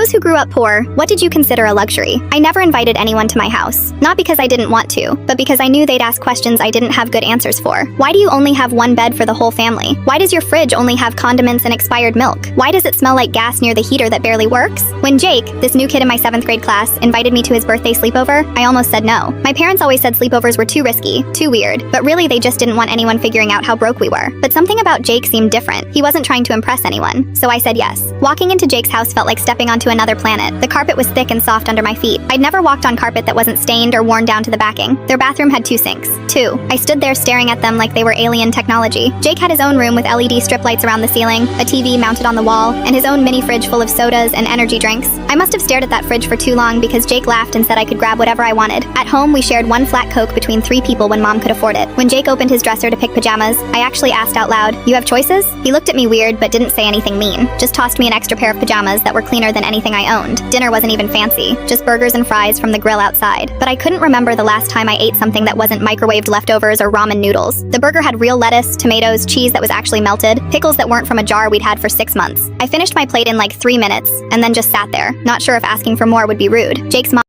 those who grew up poor, what did you consider a luxury? I never invited anyone to my house. Not because I didn't want to, but because I knew they'd ask questions I didn't have good answers for. Why do you only have one bed for the whole family? Why does your fridge only have condiments and expired milk? Why does it smell like gas near the heater that barely works? When Jake, this new kid in my 7th grade class, invited me to his birthday sleepover, I almost said no. My parents always said sleepovers were too risky, too weird, but really they just didn't want anyone figuring out how broke we were. But something about Jake seemed different. He wasn't trying to impress anyone, so I said yes. Walking into Jake's house felt like stepping onto another planet. The carpet was thick and soft under my feet. I'd never walked on carpet that wasn't stained or worn down to the backing. Their bathroom had 2 sinks. 2. I stood there staring at them like they were alien technology. Jake had his own room with LED strip lights around the ceiling, a TV mounted on the wall, and his own mini fridge full of sodas and energy drinks. I must have stared at that fridge for too long because Jake laughed and said I could grab whatever I wanted. At home, we shared 1 flat Coke between 3 people when Mom could afford it. When Jake opened his dresser to pick pajamas, I actually asked out loud, "You have choices?" He looked at me weird but didn't say anything mean. Just tossed me an extra pair of pajamas that were cleaner than anything I owned. Dinner wasn't even fancy, just burgers and fries from the grill outside. But I couldn't remember the last time I ate something that wasn't microwaved leftovers or ramen noodles. The burger had real lettuce, tomatoes, cheese that was actually melted, pickles that weren't from a jar we'd had for 6 months. I finished my plate in like 3 minutes, and then just sat there, not sure if asking for more would be rude. Jake's mom